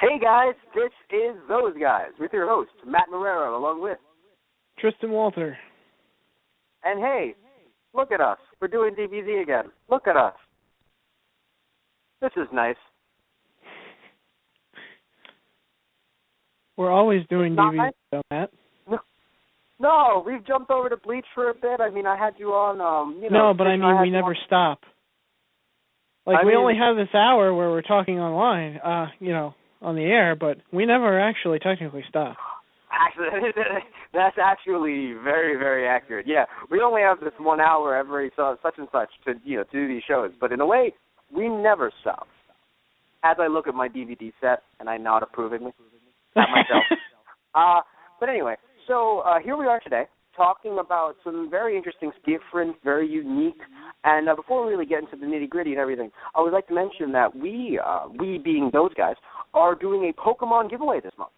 Hey guys, this is Those Guys with your host, Matt Marrero, along with Tristan Walter. And hey, look at us. We're doing DBZ again. Look at us. This is nice. We're always doing DBZ, nice. though, Matt. No, we've jumped over to Bleach for a bit. I mean, I had you on, No, but I mean, we never stop. Like, we only have this hour where we're talking online, on the air, but we never actually technically stop. Actually, that's actually very, very accurate. Yeah, we only have this 1 hour every such and such to do these shows. But in a way, we never stop. As I look at my DVD set and I nod approvingly at myself. But anyway, so here we are today talking about some very interesting, different, very unique. And before we really get into the nitty-gritty and everything, I would like to mention that we being Those Guys, are doing a Pokemon giveaway this month.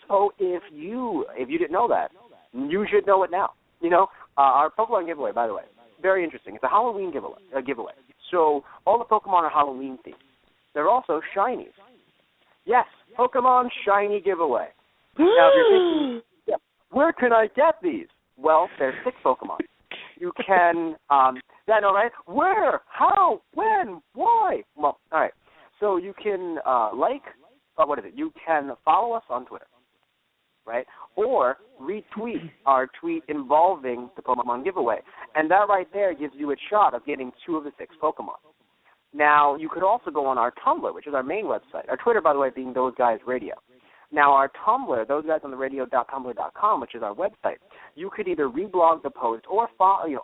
So if you didn't know that, you should know it now. Our Pokemon giveaway, by the way, very interesting. It's a Halloween giveaway. So all the Pokemon are Halloween themed. They're also shinies. Yes, Pokemon shiny giveaway. Now, if you're thinking, where can I get these? Well, there's 6 Pokemon. You can, I know, right? Where? How? When? Why? Well, all right. So you can you can follow us on Twitter, right? Or retweet our tweet involving the Pokemon giveaway. And that right there gives you a shot of getting 2 of the 6 Pokemon. Now, you could also go on our Tumblr, which is our main website. Our Twitter, by the way, being Those Guys Radio. Now, our Tumblr, thoseguysontheradio.tumblr.com, which is our website, you could either reblog the post or follow us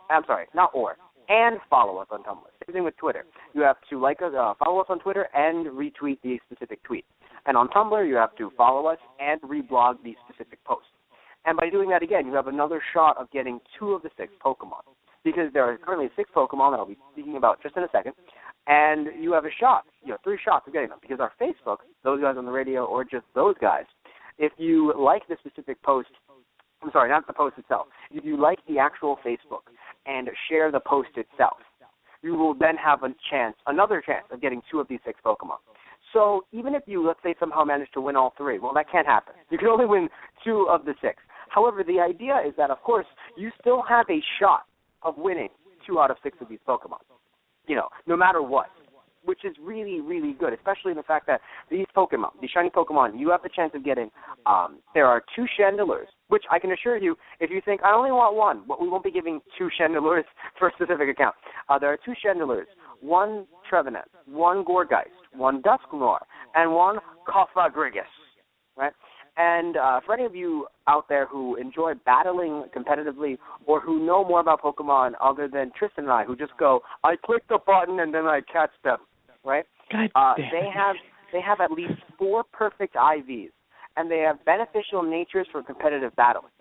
on Tumblr. Same thing with Twitter. You have to follow us on Twitter and retweet the specific tweet. And on Tumblr, you have to follow us and reblog the specific post. And by doing that again, you have another shot of getting 2 of the 6 Pokemon. Because there are currently 6 Pokemon that I'll be speaking about just in a second. And you have a shot, 3 shots of getting them. Because our Facebook, Those Guys on the Radio, or just Those Guys, if you like the specific post, I'm sorry, not the post itself. If you like the actual Facebook and share the post itself, you will then have another chance of getting 2 of these 6 Pokemon. So even if you, let's say, somehow manage to win all 3, well, that can't happen. You can only win 2 of the 6. However, the idea is that, of course, you still have a shot of winning 2 out of 6 of these Pokemon, no matter what, which is really, really good, especially in the fact that these Pokemon, these shiny Pokemon, you have the chance of getting, there are 2 Chandelures, which I can assure you, if you think, I only want 1, we won't be giving 2 Chandelures for a specific account. There are 2 Chandelures, 1 Trevenant, 1 Gourgeist, 1 Dusknoir, and 1 Cofagrigus, right? And for any of you out there who enjoy battling competitively or who know more about Pokemon other than Tristan and I, who just go, I click the button and then I catch them, right? They have at least 4 perfect IVs, and they have beneficial natures for competitive battling.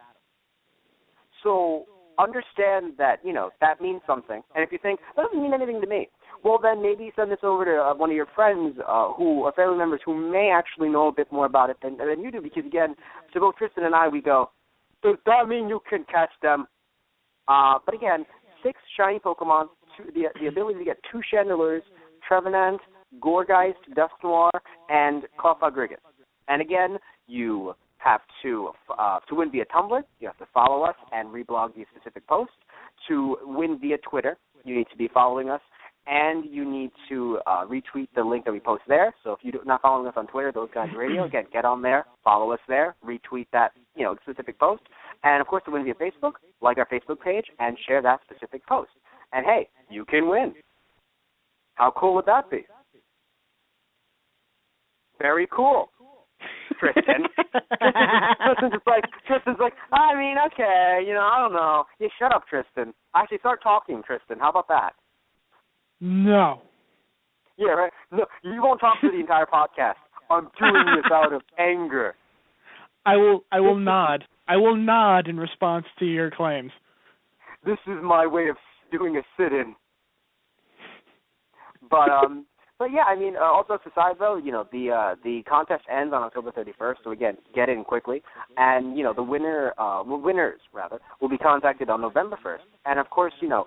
So understand that, that means something. And if you think, that doesn't mean anything to me, well, then maybe send this over to one of your friends who are family members who may actually know a bit more about it than you do. Because, again, to both Tristan and I, we go, does that mean you can catch them? But, again, 6 shiny Pokemon, the ability to get 2 Chandelures, Trevenant, Gourgeist, Dusknoir, and Cofagrigus. And, again, you have to win via Tumblr, you have to follow us and reblog the specific post. To win via Twitter, you need to be following us. And you need to retweet the link that we post there. So if you're not following us on Twitter, Those Guys Radio, again, get on there, follow us there, retweet that specific post. And, of course, to win via Facebook, like our Facebook page and share that specific post. And, hey, you can win. How cool would that be? Very cool. Tristan. Tristan's like, I mean, okay, I don't know. Yeah, shut up, Tristan. Actually, start talking, Tristan. How about that? No. Yeah, right? No, you won't talk to the entire podcast. I'm doing this out of anger. I will nod. I will nod in response to your claims. This is my way of doing a sit-in. But yeah, I mean, all jokes aside, though, the contest ends on October 31st, so again, get in quickly. And, the winners, will be contacted on November 1st. And, of course, to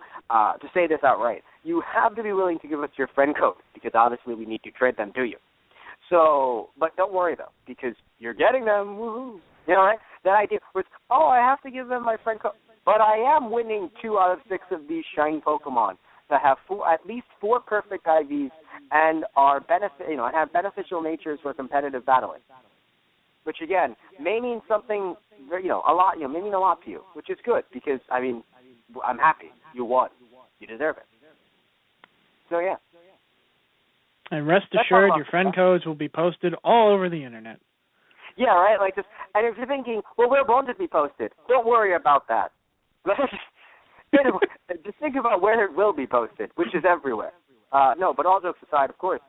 say this outright, you have to be willing to give us your friend code, because obviously we need to trade them to you. So, but don't worry though, because you're getting them. Woohoo! You know, right? That idea was, oh, I have to give them my friend code, but I am winning 2 out of 6 of these shiny Pokemon that have at least 4 perfect IVs and are and have beneficial natures for competitive battling. Which again may mean something, a lot. May mean a lot to you, which is good because I'm happy you won, you deserve it. So yeah. And rest assured, your friend codes will be posted all over the internet. Yeah, right. Like this. And if you're thinking, well, where won't it be posted? Don't worry about that. Just think about where it will be posted, which is everywhere. No, but all jokes aside, of course,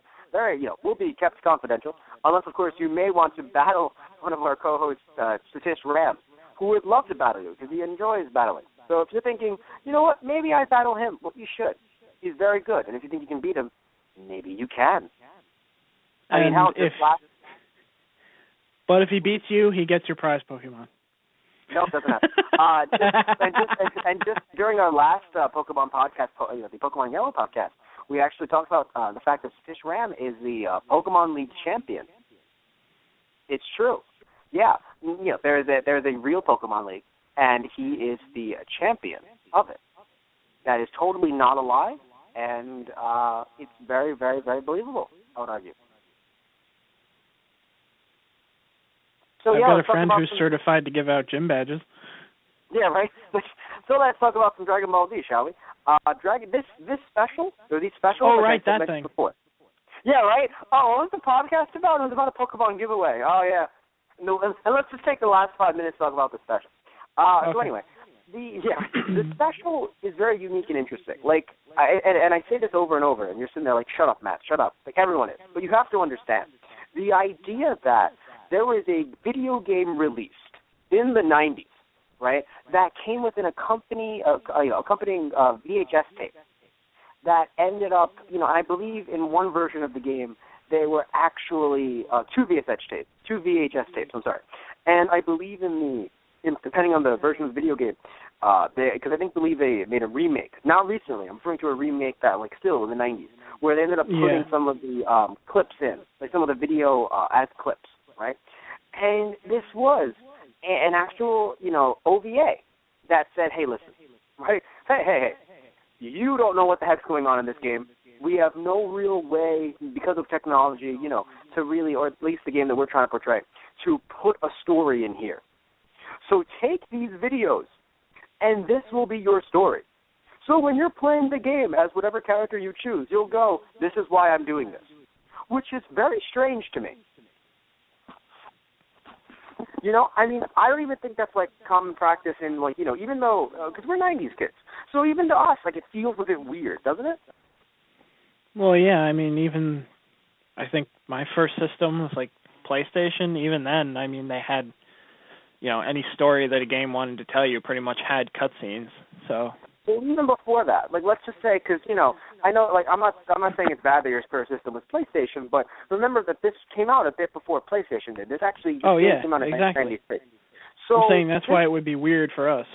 will be kept confidential, unless, of course, you may want to battle one of our co-hosts, Satish Ram, who would love to battle you because he enjoys battling. So if you're thinking, you know what, maybe I battle him, well, you should. He's very good, and if you think you can beat him, maybe you can. But if he beats you, he gets your prize Pokemon. No, it doesn't happen. Just during our last Pokemon podcast, the Pokemon Yellow podcast, we actually talked about the fact that Satish Ram is the Pokemon League champion. It's true. Yeah, there's a real Pokemon League, and he is the champion of it. That is totally not a lie, and it's very, very, very believable, I would argue. So, I've got a friend who's certified to give out gym badges. Yeah, right. So let's talk about some Dragon Ball Z, shall we? This special, or these specials. Oh, right, that thing. Before. Yeah, right. Oh, what was the podcast about? It was about a Pokemon giveaway. Oh, yeah. No, and let's just take the last 5 minutes to talk about the special. Okay. So anyway, the special is very unique and interesting. Like, and I say this over and over, and you're sitting there like, shut up, Matt, shut up. Like everyone is. But you have to understand the idea that there was a video game released in the 90s, right, that came with an accompanying VHS tape that ended up, I believe in one version of the game, they were actually 2 VHS tapes, I'm sorry. And I believe depending on the version of the video game, because I believe they made a remake. Not recently, I'm referring to a remake that, like, still in the 90s, where they ended up putting some of the clips in, like some of the video as clips. Right, and this was an actual, OVA that said, hey, listen, right, hey, you don't know what the heck's going on in this game. We have no real way, because of technology, to really, or at least the game that we're trying to portray, to put a story in here. So take these videos, and this will be your story. So when you're playing the game as whatever character you choose, you'll go, this is why I'm doing this, which is very strange to me. I don't even think that's, like, common practice in, like, even though, because we're 90s kids. So even to us, like, it feels a bit weird, doesn't it? Well, yeah, even, I think my first system was, like, PlayStation. Even then, they had, any story that a game wanted to tell you pretty much had cutscenes, so. Well, even before that, like, let's just say, because, I know, like, I'm not saying it's bad that your first system was PlayStation, but remember that this came out a bit before PlayStation did. This actually came out in 1993. So I'm saying that's why it would be weird for us.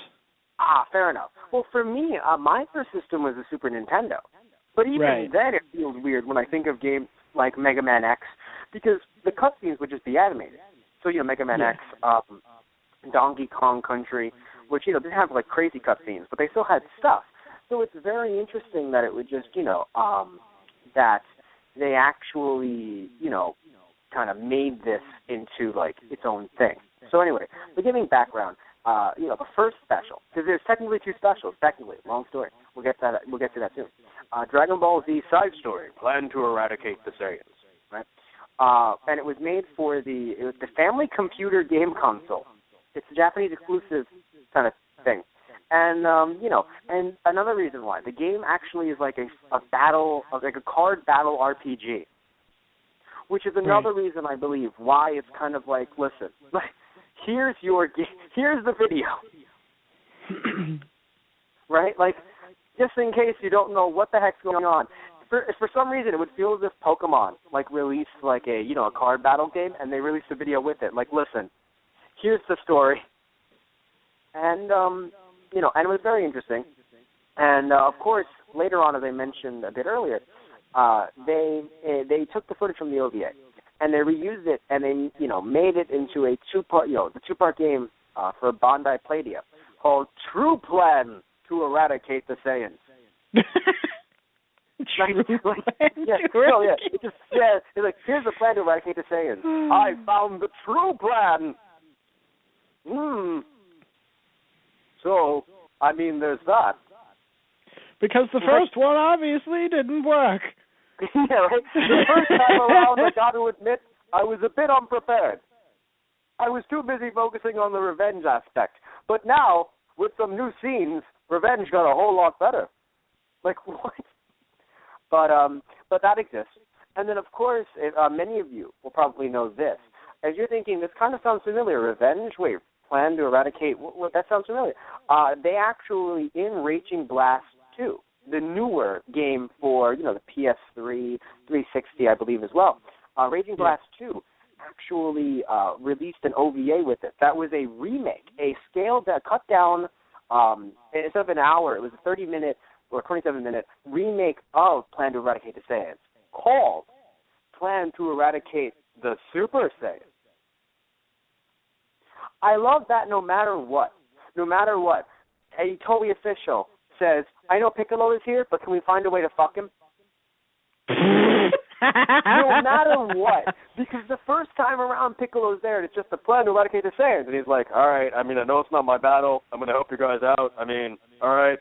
Fair enough. Well, for me, my first system was a Super Nintendo. But even then, it feels weird when I think of games like Mega Man X, because the cutscenes would just be animated. So, Mega Man X, Donkey Kong Country, which, didn't have, like, crazy cutscenes, but they still had stuff. So it's very interesting that it would just, that they actually, kind of made this into, like, its own thing. So anyway, but giving background, the first special, because there's technically 2 specials, long story. We'll get to that soon. Dragon Ball Z Side Story, Plan to Eradicate the Saiyans, right? And it was made for the Family Computer Game Console. It's a Japanese exclusive kind of thing. And, and another reason why. The game actually is like a battle, like a card battle RPG, which is another reason, I believe, why it's kind of like, listen, here's the video. Right? Like, just in case you don't know what the heck's going on. For some reason, it would feel as if Pokemon, like, released, like, a card battle game, and they released a video with it. Like, listen, here's the story. And, and it was very interesting. And, of course, later on, as I mentioned a bit earlier, they took the footage from the OVA. and they reused it, and they made it into a two-part the two-part game for Bandai Playdia called True Plan to Eradicate the Saiyans. It's like, here's the plan to eradicate the Saiyans. I found the true plan. So, I mean, there's that. Because the first one obviously didn't work. Yeah, right? The first time around, I got to admit, I was a bit unprepared. I was too busy focusing on the revenge aspect. But now, with some new scenes, revenge got a whole lot better. Like, what? But that exists. And then, of course, many of you will probably know this. As you're thinking, this kind of sounds familiar. Revenge? Wait, plan to eradicate? What that sounds familiar. They actually, in Raging Blast 2, the newer game for, the PS3, 360, I believe, as well, Raging Blast 2 actually released an OVA with it. That was a remake, a cut down, instead of an hour, it was a 30-minute or 27-minute remake of Plan to Eradicate the Saiyans, called Plan to Eradicate the Super Saiyans. I love that no matter what, a Toei official says, I know Piccolo is here, but can we find a way to fuck him? No matter what. Because the first time around, Piccolo's there, and it's just a plan to eradicate the Saiyans. And he's like, all right, I mean, I know it's not my battle. I'm going to help you guys out. I mean, all right.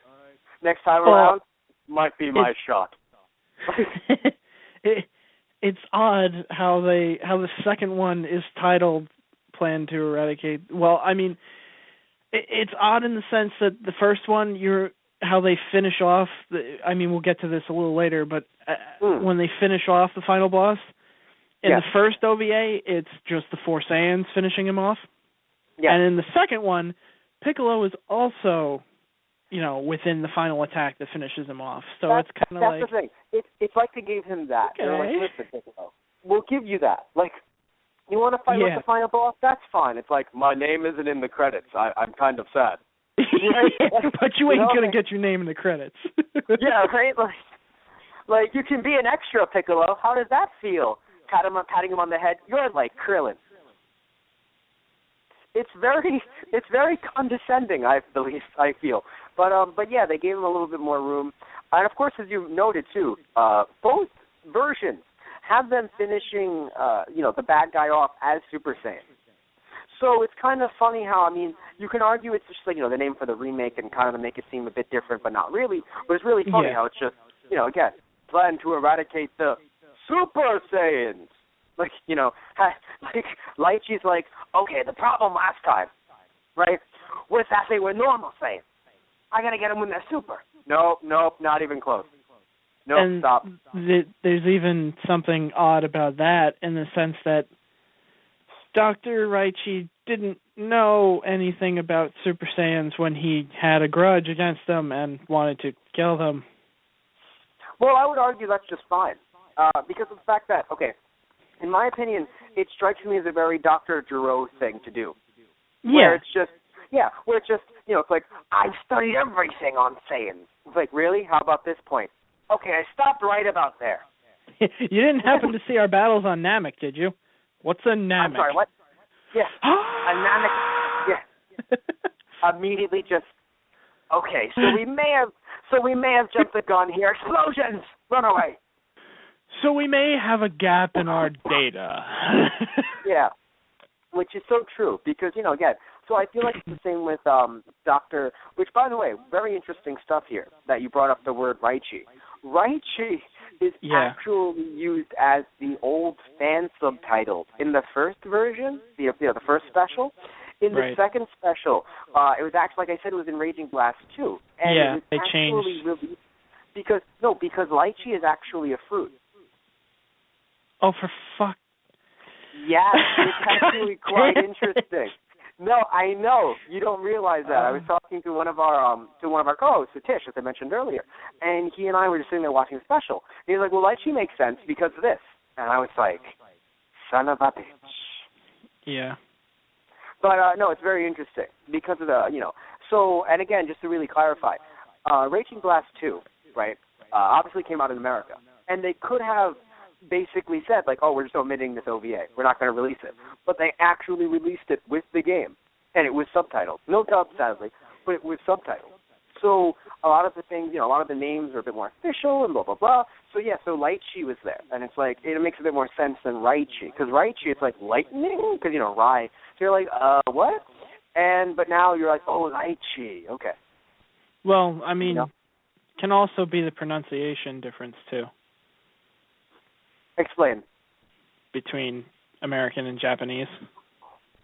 Next time around, might be my shot. It's odd how the second one is titled Plan to Eradicate. Well, I mean, it's odd in the sense that the first one, how they finish off. We'll get to this a little later, but when they finish off the final boss in the first OVA, it's just the four Saiyans finishing him off. Yeah. And in the second one, Piccolo is also, within the final attack that finishes him off. So it's kind of like... That's the thing. It's like they gave him that. Okay. They're like, listen, Piccolo, we'll give you that. Like, you want to fight with the final boss? That's fine. It's like, my name isn't in the credits. I'm kind of sad. But you ain't going to get your name in the credits. Yeah, right? Like, you can be an extra, Piccolo. How does that feel? Patting him on the head. You're like Krillin. It's very condescending, I feel. But yeah, they gave him a little bit more room. And, of course, as you noted, too, both versions have them finishing, the bad guy off as Super Saiyan. So it's kind of funny how, you can argue it's just like, the name for the remake and kind of make it seem a bit different, but not really. But it's really funny how it's just, again, plan to eradicate the Super Saiyans. Like, like Light Chi's like, okay, the problem last time, right, was that they were normal Saiyans. I got to get them when they're super. Nope, not even close. Nope, and stop. There's even something odd about that in the sense that Dr. Raichi didn't know anything about Super Saiyans when he had a grudge against them and wanted to kill them. Well, I would argue that's just fine. Because of the fact that, okay, in my opinion, it strikes me as a very Dr. Gero thing to do. Where it's just, it's like, I've studied everything on Saiyans. It's like, really? How about this point? Okay, I stopped right about there. You didn't happen to see our battles on Namek, did you? What's a Namek? I'm sorry, what? Yeah. A Namek. Yeah. Immediately just, okay, so we may have jumped the gun here. Explosions! Run away. So we may have a gap in our data. Yeah, which is so true because, again, so I feel like it's the same with Dr. Which, by the way, very interesting stuff here that you brought up the word Raichi. Raichi is actually used as the old fan subtitle in the first version, the first special. In the second special, it was actually, like I said, it was in Raging Blast 2. And they changed. Released because Lychee is actually a fruit. Oh, for fuck. Yes, it's actually quite interesting. No, I know. You don't realize that. I was talking to one of our co-hosts, Tish, as I mentioned earlier, and he and I were just sitting there watching the special. And he was like, well, Lychee makes sense because of this. And I was like, son of a bitch. Yeah. But, no, it's very interesting because of the, So, and again, just to really clarify, Raging Blast 2, right, obviously came out in America. And they could have basically said, like, oh, we're just omitting this OVA. We're not going to release it. But they actually released it with the game, and it was subtitled. No dub, sadly, but it was subtitled. So a lot of the things, a lot of the names are a bit more official and blah, blah, blah. So, yeah, so Raichi was there. And it's like, it makes a bit more sense than Raichi. Because Raichi, it's like lightning, because, Rai. So you're like, what? But now you're like, oh, Raichi. Okay. Well, I mean, can also be the pronunciation difference, too. Explain. Between American and Japanese.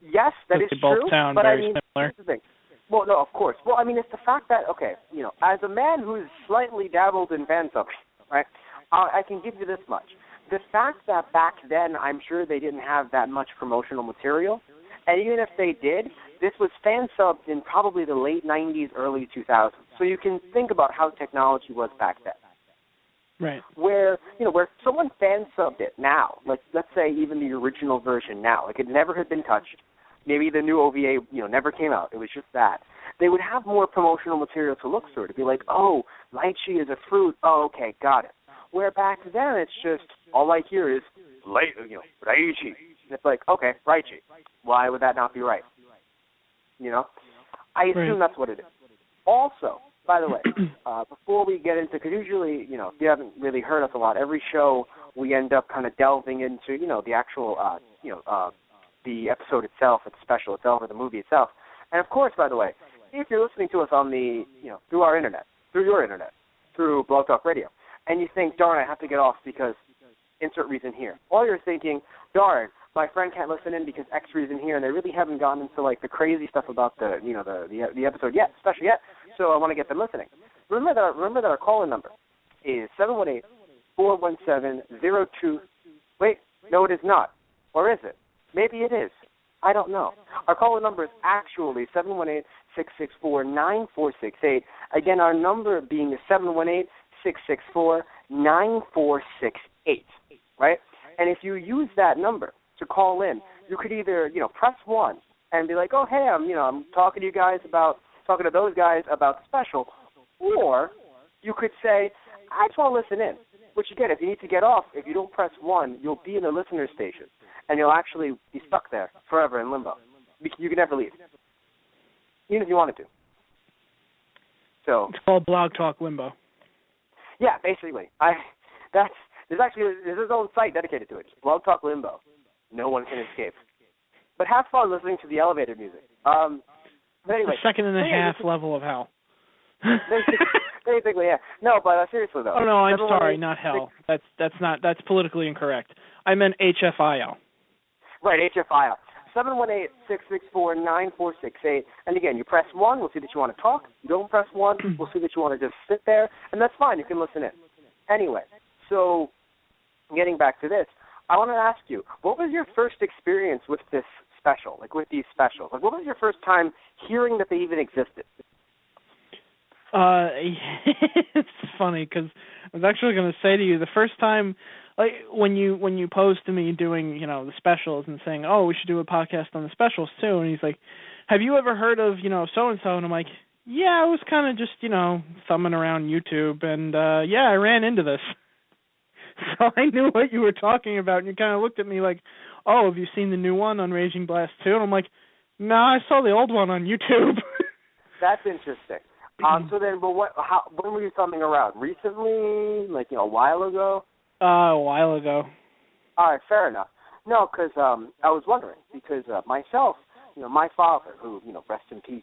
Yes, that is true. They both sound very similar. Here's the thing. Well, no, of course. Well, I mean, it's the fact that, okay, as a man who's slightly dabbled in fan subbing, right, I can give you this much. The fact that back then, I'm sure they didn't have that much promotional material, and even if they did, this was fan subbed in probably the late 90s, early 2000s. So you can think about how technology was back then. Right. Where someone fan subbed it now, like let's say even the original version now, like it never had been touched. Maybe the new OVA, never came out. It was just that. They would have more promotional material to look through to be like, oh, lychee is a fruit. Oh, okay, got it. Where back then it's just all I hear is lychee. It's like, okay, lychee. Why would that not be right? I assume that's what it is. Also, by the way, before we get into, because usually, if you haven't really heard us a lot, every show we end up kind of delving into, the actual, the episode itself, its special itself, or the movie itself. And of course, by the way, if you're listening to us on the, through our internet, through your internet, through Blog Talk Radio, and you think, darn, I have to get off because insert reason here. Or you're thinking, darn, my friend can't listen in because X reason here, and they really haven't gone into like the crazy stuff about the, the episode yet, especially yet. So I want to get them listening. Remember that our call-in number is 718-417-02. Wait, no, it is not. Or is it? Maybe it is. I don't know. Our call-in number is actually 718-664-9468. Again, our number being 718-664-9468, right? And if you use that number to call in, you could either, press 1 and be like, oh, hey, I'm talking to those guys about the special, or you could say, I just want to listen in. Which, again, if you need to get off, if you don't press 1, you'll be in the listener station, and you'll actually be stuck there forever in limbo. You can never leave, even if you wanted to. So it's called Blog Talk Limbo. Yeah, basically. There's his own site dedicated to it. Blog Talk Limbo. No one can escape. But have fun listening to the elevator music. But anyway, a second and a half level of hell. Basically, yeah. No, but seriously though. Oh no, I'm sorry, not hell. That's politically incorrect. I meant HFIL. Right, HFIL. 718-664-9468. And again, you press 1, we'll see that you want to talk. You don't press 1, we'll see that you want to just sit there, and that's fine. You can listen in. Anyway, so getting back to this, I want to ask you, what was your first experience with this special, like with these specials? Like, what was your first time hearing that they even existed? It's funny because I was actually going to say to you the first time, like when you posed to me doing the specials and saying, oh, we should do a podcast on the specials too, and he's like, have you ever heard of so and so? And I'm like, yeah, I was kind of just thumbing around YouTube, and yeah, I ran into this. So I knew what you were talking about, and you kind of looked at me like, oh, have you seen the new one on Raging Blast 2? And I'm like, no, I saw the old one on YouTube. That's interesting. So then, but when were you thumbing around? Recently? Like, a while ago? A while ago. All right, fair enough. No, because I was wondering, because myself, my father, who, rest in peace,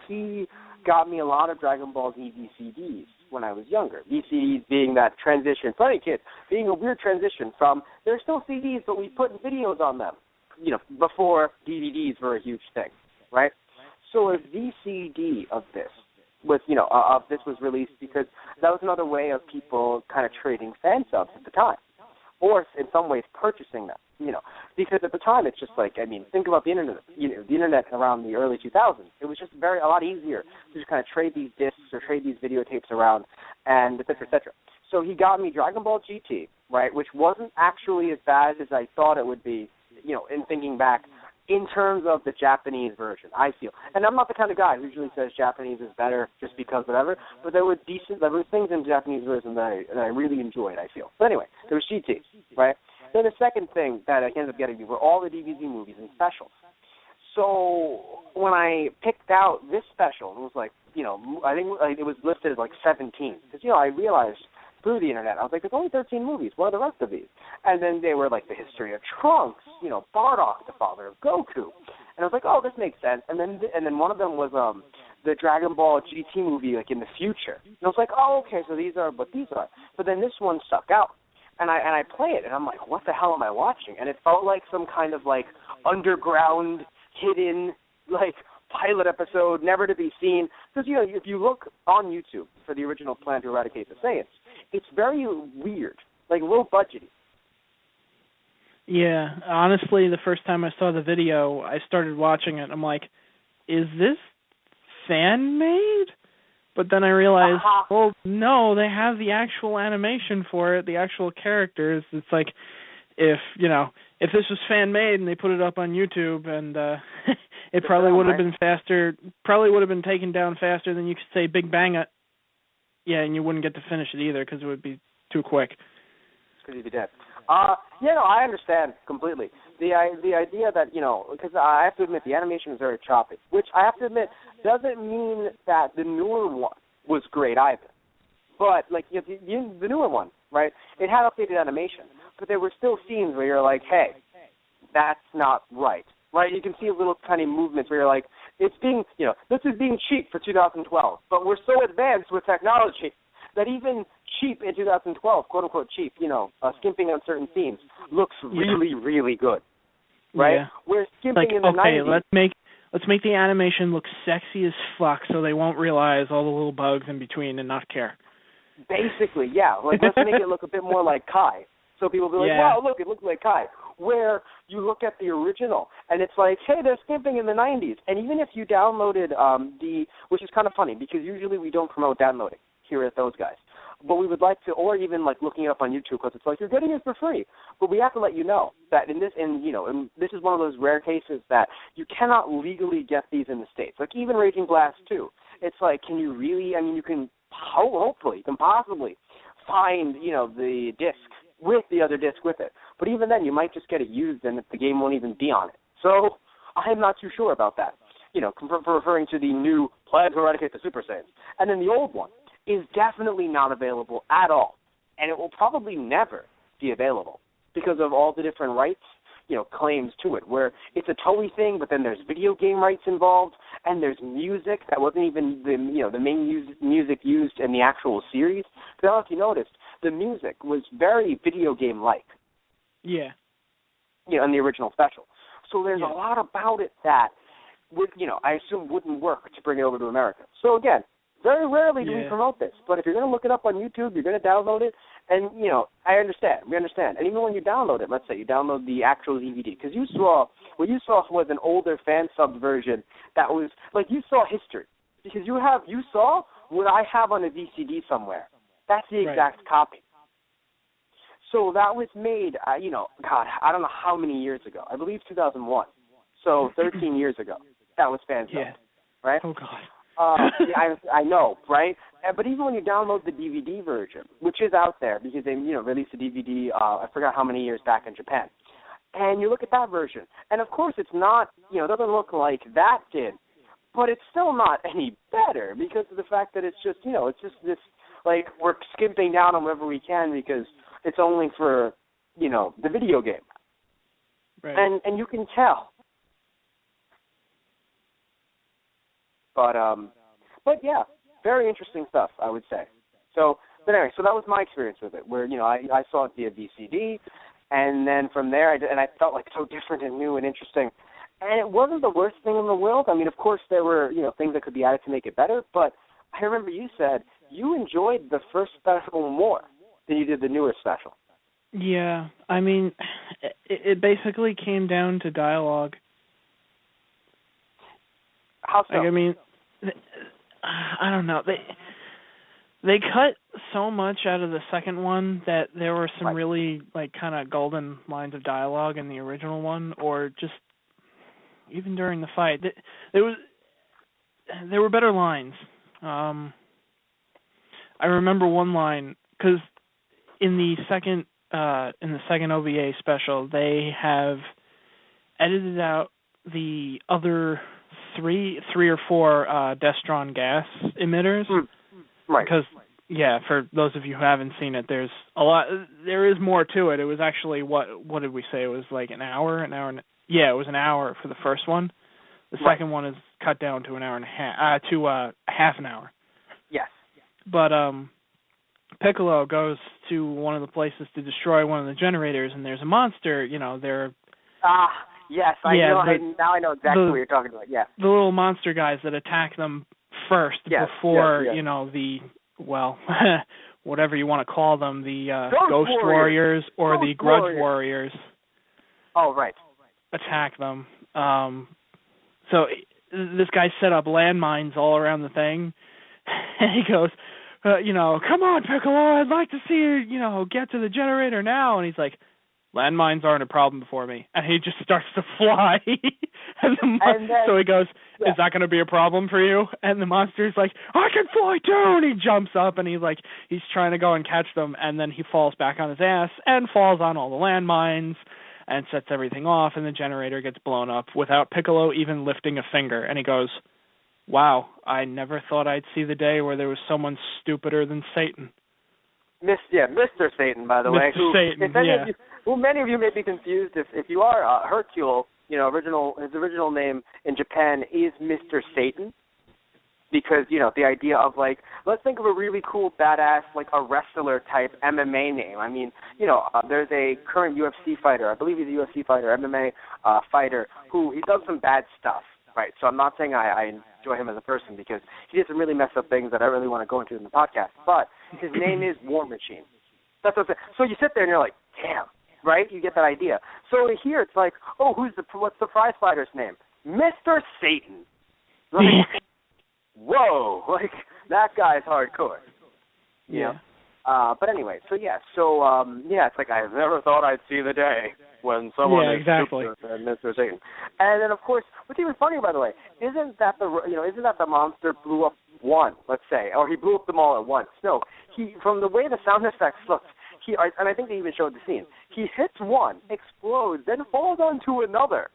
he got me a lot of Dragon Ball Z VCDs when I was younger. VCDs being that transition, funny kids, being a weird transition from, they're still CDs, but we put videos on them, before DVDs were a huge thing, right? So a VCD of this was, of this was released because that was another way of people kind of trading fan subs at the time, or in some ways purchasing them, because at the time it's just like, think about the internet, the internet around the early 2000s. It was just a lot easier to just kind of trade these discs or trade these videotapes around, and et cetera, et cetera. So he got me Dragon Ball GT, right, which wasn't actually as bad as I thought it would be, in thinking back. in terms of the Japanese version, I feel. And I'm not the kind of guy who usually says Japanese is better just because whatever, but there were things in the Japanese version that I really enjoyed, I feel. But anyway, there was GT, right? Then the second thing that I ended up getting were all the DVD movies and specials. So when I picked out this special, it was like, I think it was listed as like 17. Because, I realized through the internet, I was like, there's only 13 movies. What are the rest of these? And then they were like the history of Trunks, Bardock, the father of Goku. And I was like, oh, this makes sense. And then one of them was the Dragon Ball GT movie, like in the future. And I was like, oh, okay, so these are what these are. But then this one stuck out. And I play it, and I'm like, what the hell am I watching? And it felt like some kind of like underground, hidden, like pilot episode, never to be seen. Because, if you look on YouTube for the original Plan to Eradicate the Saiyans, it's very weird, like low budgety. Yeah, honestly, the first time I saw the video, I started watching it. I'm like, is this fan-made? But then I realized, well, no, they have the actual animation for it, the actual characters. It's like if this was fan-made and they put it up on YouTube, and it probably would have been faster, probably would have been taken down faster than you could say Big Bang it. Yeah, and you wouldn't get to finish it either because it would be too quick. Because you'd be dead. I understand completely. The idea that, because I have to admit the animation is very choppy, which I have to admit doesn't mean that the newer one was great either. But, like, the newer one, right, it had updated animation, but there were still scenes where you're like, hey, that's not right. Right? You can see little tiny movements where you're like, it's being, this is being cheap for 2012, but we're so advanced with technology that even cheap in 2012, quote-unquote cheap, skimping on certain scenes, looks really, really good. Right? Yeah. We're skimping in the 90s. Let's make the animation look sexy as fuck so they won't realize all the little bugs in between and not care. Basically, yeah. Like, let's make it look a bit more like Kai. So people will be like, wow, look, it looks like Kai. Where you look at the original, and it's like, hey, they're skimping in the 90s. And even if you downloaded which is kind of funny, because usually we don't promote downloading here at those guys. But we would like to, or even like looking it up on YouTube, because it's like, you're getting it for free. But we have to let you know that and this is one of those rare cases that you cannot legally get these in the States. Like even Raging Blast 2. It's like, can you really, you can, hopefully, you can possibly find, the disc with the other disc with it. But even then, you might just get it used and the game won't even be on it. So I'm not too sure about that, for referring to the new Plan to Eradicate the Super Saiyans. And then the old one is definitely not available at all. And it will probably never be available because of all the different rights, claims to it, where it's a Toei thing, but then there's video game rights involved, and there's music that wasn't even the main music used in the actual series. Because if you noticed, the music was very video game-like. Yeah. In the original special. So there's a lot about it that would, I assume wouldn't work to bring it over to America. So again, very rarely do we promote this, but if you're going to look it up on YouTube, you're going to download it, and, I understand, we understand. And even when you download it, let's say you download the actual DVD, because what you saw was an older fan-subbed version that was, like, you saw history, because you saw what I have on a VCD somewhere. That's the exact copy. So that was made, God, I don't know how many years ago. I believe 2001. So 13 years ago. That was fan-subbed, right? Oh, God. I know, right? But even when you download the DVD version, which is out there because they, released a DVD, I forgot how many years back in Japan, and you look at that version, and of course it's not, it doesn't look like that did, but it's still not any better because of the fact that it's just, it's just this, like, we're skimping down on whatever we can because it's only for, the video game. Right. And you can tell. But yeah, very interesting stuff, I would say. But anyway, so that was my experience with it, where, I saw it via VCD, and then from there, I felt like so different and new and interesting. And it wasn't the worst thing in the world. Of course, there were, things that could be added to make it better, but I remember you said you enjoyed the first special more than you did the newer special. Yeah, it basically came down to dialogue. How so? I don't know. They cut so much out of the second one that there were some really, like, kind of golden lines of dialogue in the original one, or just, even during the fight, there were better lines. I remember one line because in the second OVA special, they have edited out the other three or four Destron gas emitters. Right. Because for those of you who haven't seen it, there's a lot. There is more to it. It was actually what did we say? It was like an hour. It was an hour for the first one. The second one is cut down to an hour and a half, to half an hour. Yes. But Piccolo goes to one of the places to destroy one of the generators, and there's a monster. They're yes, I know. Now I know exactly what you're talking about. Yeah. The little monster guys that attack them first before whatever you want to call them, the Ghost Warriors or the Grudge Warriors. Oh, right. Attack them. So this guy set up landmines all around the thing, and he goes, come on, Piccolo, I'd like to see you, get to the generator now. And he's like, landmines aren't a problem for me. And he just starts to fly. So he goes, is that going to be a problem for you? And the monster's like, I can fly too. And he jumps up and he's trying to go and catch them. And then he falls back on his ass and falls on all the landmines and sets everything off. And the generator gets blown up without Piccolo even lifting a finger. And he goes, wow, I never thought I'd see the day where there was someone stupider than Satan. Mr. Satan, by the way. Many of you may be confused if you are Hercule. His original name in Japan is Mr. Satan, because the idea of let's think of a really cool badass a wrestler type MMA name. I mean, there's a current UFC fighter, I believe he's a UFC fighter, MMA fighter, who he does some bad stuff. Right, so I'm not saying I enjoy him as a person because he did some really messed up things that I really want to go into in the podcast. But his name is War Machine. That's what I'm saying. So you sit there and you're like, damn, right? You get that idea. So here it's like, oh, what's the prize fighter's name? Mr. Satan. Whoa, that guy's hardcore. Yeah. But anyway, it's like I never thought I'd see the day when someone is stupider than Mr. Satan. And then, of course, what's even funnier, by the way, isn't that the monster blew up one, let's say, or he blew up them all at once? No, from the way the sound effects looked, and I think they even showed the scene, he hits one, explodes, then falls onto another.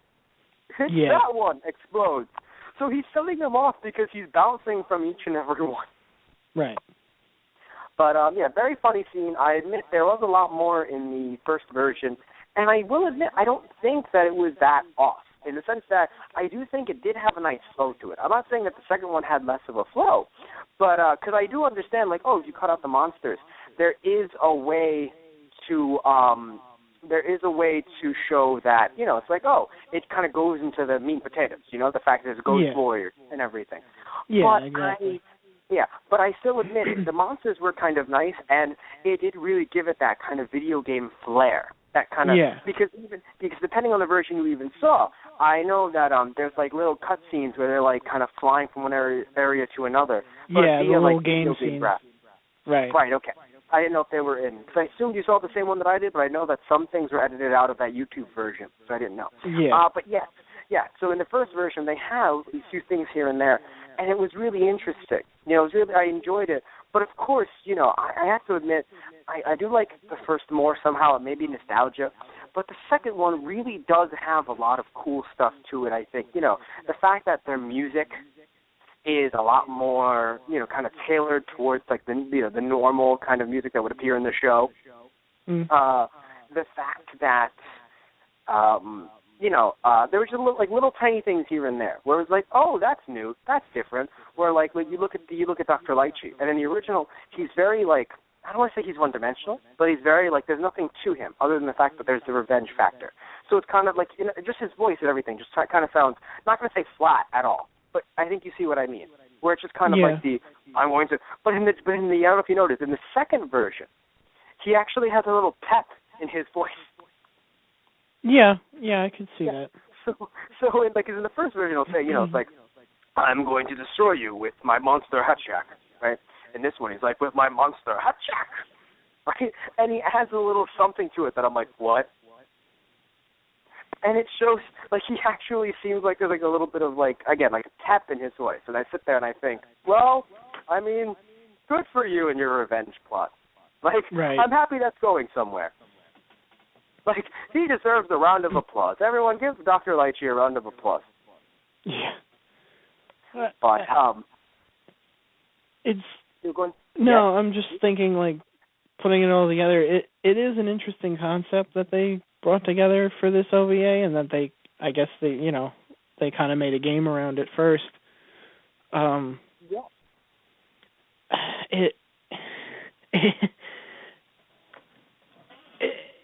Hits that one, explodes. So he's selling them off because he's bouncing from each and every one. Right. But, very funny scene. I admit there was a lot more in the first version, and I will admit I don't think that it was that off, in the sense that I do think it did have a nice flow to it. I'm not saying that the second one had less of a flow, but because I do understand, if you cut out the monsters, there is a way to show that, it's like, it kind of goes into the meat and potatoes, the fact that there's Ghost Warriors and everything. Yeah, exactly. But I still admit the monsters were kind of nice, and it did really give it that kind of video game flair. That kind of because depending on the version you even saw, I know that there's little cutscenes where they're kind of flying from one area to another. But the little game scenes. Right. Right. Okay. I didn't know if they were in, because I assumed you saw the same one that I did, but I know that some things were edited out of that YouTube version, so I didn't know. Yeah. So in the first version, they have these few things here and there, and it was really interesting. I enjoyed it. But of course, I have to admit, I do like the first more somehow. It may be nostalgia. But the second one really does have a lot of cool stuff to it, I think. The fact that their music is a lot more, kind of tailored towards the normal kind of music that would appear in the show. Mm. The fact that there were just little tiny things here and there where it was like, oh, that's new, that's different. Where when you look at Dr. Lychee, and in the original, he's very I don't want to say he's one-dimensional, but he's very there's nothing to him other than the fact that there's the revenge factor. So it's kind of just his voice and everything just kind of sounds, not going to say flat at all, but I think you see what I mean. Where it's just kind of I'm going to, but in the I don't know if you noticed, in the second version, he actually has a little pep in his voice. Yeah, I can see that. So in the first version, he'll say, it's I'm going to destroy you with my monster hatchak, right? In this one, he's like, with my monster hatchak, right? And he adds a little something to it that I'm like, what? And it shows, like, he actually seems like there's, like, a little bit of, like, again, like a tap in his voice. And I sit there and I think, well, I mean, good for you and your revenge plot. Like, right. I'm happy that's going somewhere. Like, he deserves a round of applause. Everyone give Dr. Lychee a round of applause. Yeah. But, it's... You're going... No, yeah? I'm just thinking, like, putting it all together, it is an interesting concept that they brought together for this OVA, and that they kind of made a game around it first.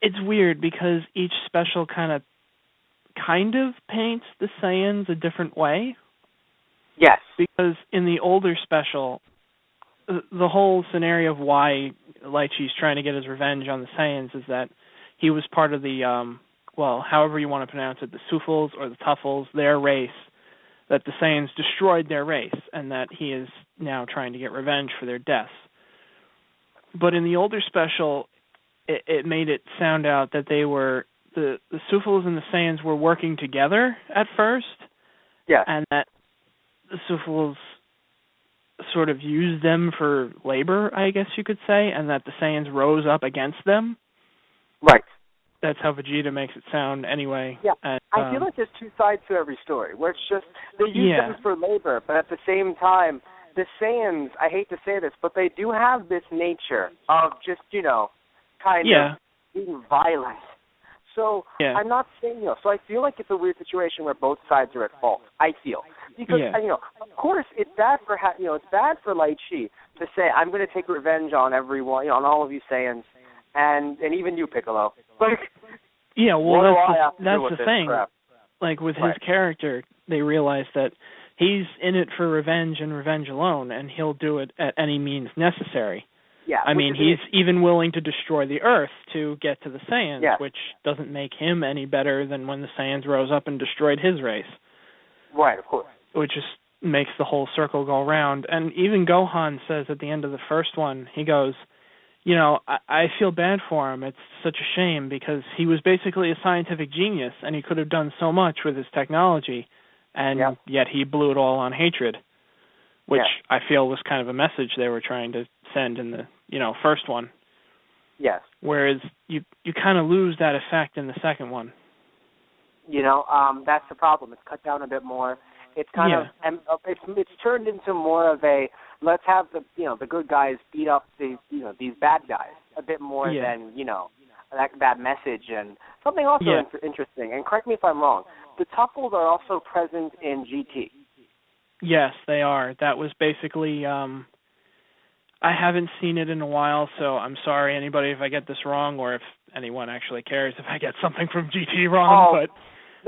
It's weird because each special kind of paints the Saiyans a different way. Yes. Because in the older special, the whole scenario of why Lychee's trying to get his revenge on the Saiyans is that he was part of the, however you want to pronounce it, the Sufals or the Tuffles, their race, that the Saiyans destroyed their race, and that he is now trying to get revenge for their deaths. But in the older special, it made it sound out that they were, the Sufals and the Saiyans were working together at first, and that the Sufals sort of used them for labor, I guess you could say, and that the Saiyans rose up against them. Right. That's how Vegeta makes it sound anyway. Yeah. And, I feel like there's two sides to every story, where it's just, they use them for labor, but at the same time, the Saiyans, I hate to say this, but they do have this nature of just, kind of being violent. So I'm not saying, so I feel like it's a weird situation where both sides are at fault, I feel. Because, of course, it's bad for, it's bad for Lychee to say, I'm going to take revenge on everyone, on all of you Saiyans, and even you, Piccolo. Like, that's the thing. Crap? Like, with his character, they realize that he's in it for revenge and revenge alone, and he'll do it at any means necessary. Yeah, I mean, he's even willing to destroy the Earth to get to the Saiyans, which doesn't make him any better than when the Saiyans rose up and destroyed his race. Right, of course. Which just makes the whole circle go round. And even Gohan says at the end of the first one, he goes, I feel bad for him. It's such a shame because he was basically a scientific genius and he could have done so much with his technology, and yet he blew it all on hatred, which I feel was kind of a message they were trying to send in the first one. Yes. Whereas you kind of lose that effect in the second one. That's the problem. It's cut down a bit more. It's kind of it's turned into more of a let's have the good guys beat up these bad guys a bit more than that message. And something also interesting, and correct me if I'm wrong, the Tuffles are also present in GT. Yes, they are. That was basically I haven't seen it in a while, so I'm sorry anybody if I get this wrong, or if anyone actually cares if I get something from GT wrong, but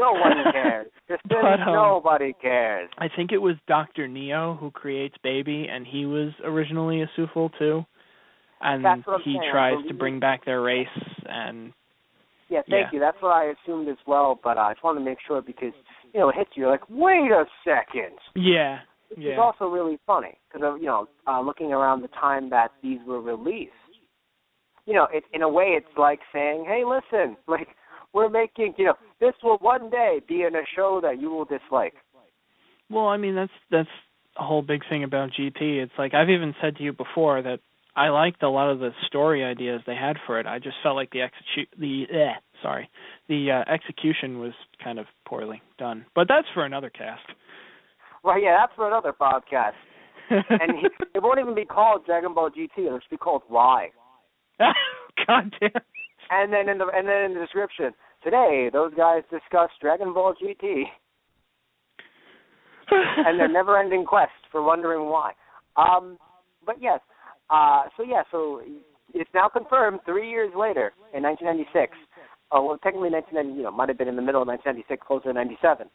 no one cares. Nobody cares. I think it was Dr. Neo who creates Baby, and he was originally a Sufal too. And he tries to bring back their race. And thank you. That's what I assumed as well, but I just wanted to make sure because, it hits you. You're like, wait a second. Yeah. It's also really funny because, looking around the time that these were released, in a way it's like saying, hey, listen, like, we're making, this will one day be in a show that you will dislike. Well, I mean, that's a whole big thing about GT. It's like I've even said to you before that I liked a lot of the story ideas they had for it. I just felt like the execution was kind of poorly done. But that's for another cast. Well, that's for another podcast. And it won't even be called Dragon Ball GT. It'll just be called Y. God damn. And then in the description, today those guys discuss Dragon Ball GT and their never-ending quest for wondering why. But yes, so it's now confirmed 3 years later in 1996. Technically 1990, might have been in the middle of 1996, closer to 97.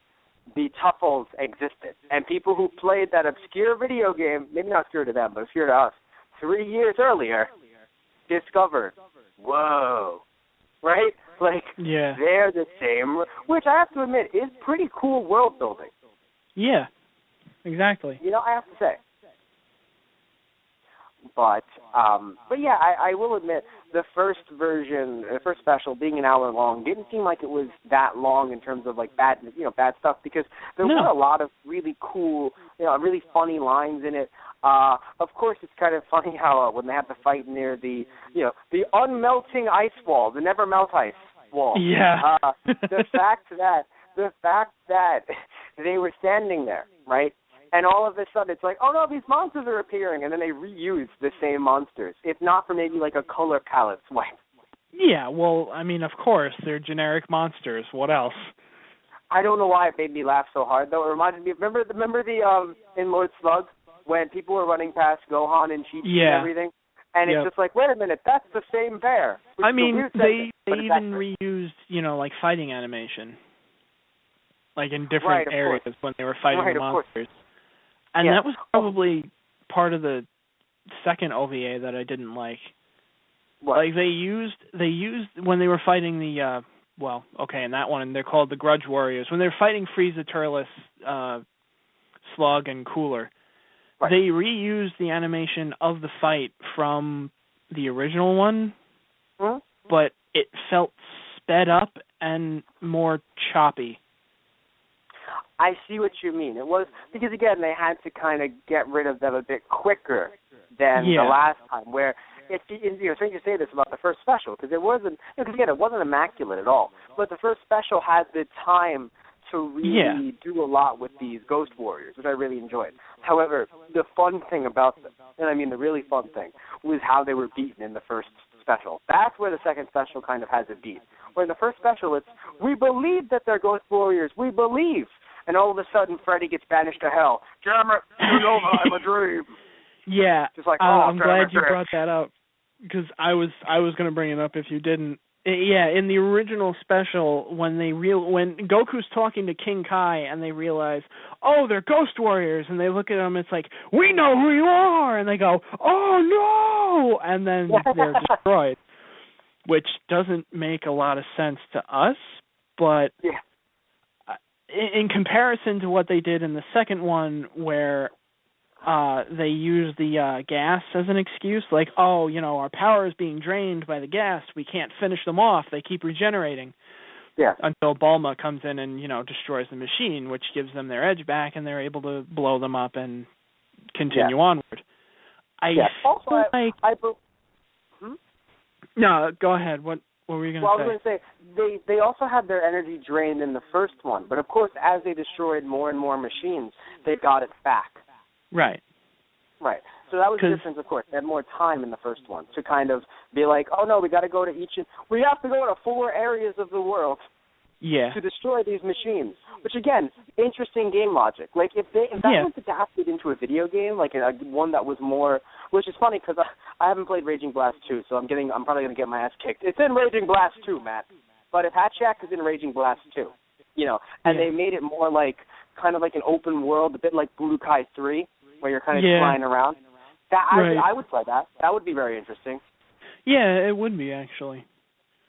The Tuffles existed, and people who played that obscure video game, maybe not obscure to them, but obscure to us, 3 years earlier, discovered. Whoa. Right? Like, they're the same, which I have to admit is pretty cool world building. Yeah, exactly. I have to say. But I will admit, the first version, the first special being an hour long didn't seem like it was that long in terms of like bad stuff, because there were a lot of really cool, really funny lines in it. Of course, it's kind of funny how when they have to fight near the unmelting ice wall, the never melt ice wall. Yeah. The fact that they were standing there, right? And all of a sudden, it's like, oh no, these monsters are appearing, and then they reuse the same monsters, if not for maybe like a color palette swipe. Yeah, well, I mean, of course, they're generic monsters. What else? I don't know why it made me laugh so hard, though. It reminded me. Remember the in Lord Slug when people were running past Gohan and Chi and everything, and it's just like, wait a minute, that's the same bear. I mean, they even reused like fighting animation, like in different areas when they were fighting the monsters. And that was probably part of the second OVA that I didn't like. What? Like they used when they were fighting the in that one they're called the Grudge Warriors. When they were fighting Frieza, Turles, Slug, and Cooler, they reused the animation of the fight from the original one, but it felt sped up and more choppy. I see what you mean. It was because, again, they had to kind of get rid of them a bit quicker than the last time, where it's strange to say this about the first special, because it wasn't immaculate at all, but the first special had the time to really do a lot with these Ghost Warriors, which I really enjoyed. However, the fun thing about them, and I mean the really fun thing, was how they were beaten in the first special. That's where the second special kind of has a beat. Where in the first special, it's, we believe that they're Ghost Warriors, we believe. And all of a sudden, Freddy gets banished to hell. Damn it, I'm a dream. Yeah, just like, I'm glad you brought that up, because I was going to bring it up if you didn't. Yeah, in the original special, when Goku's talking to King Kai and they realize, oh, they're Ghost Warriors, and they look at him, it's like, we know who you are, and they go, oh no, and then they're destroyed, which doesn't make a lot of sense to us, but in comparison to what they did in the second one, where they use the gas as an excuse, like, oh, our power is being drained by the gas, we can't finish them off, they keep regenerating. Yeah. Until Bulma comes in and, destroys the machine, which gives them their edge back, and they're able to blow them up and continue onward. No, go ahead. What were you going to say? Well, I was going to say, they also had their energy drained in the first one, but of course, as they destroyed more and more machines, they got it back. Right. Right. So that was the difference, of course. They had more time in the first one to kind of be like, oh, no, we got to go to we have to go to 4 areas of the world to destroy these machines. Which, again, interesting game logic. Like, if that was adapted into a video game, like one that was more, which is funny because I haven't played Raging Blast 2, so I'm probably going to get my ass kicked. It's in Raging Blast 2, Matt. But if Hatchak is in Raging Blast 2, and they made it more like, kind of like an open world, a bit like Budokai 3, where you're kind of flying around. I would play that. That would be very interesting. Yeah, it would be, actually.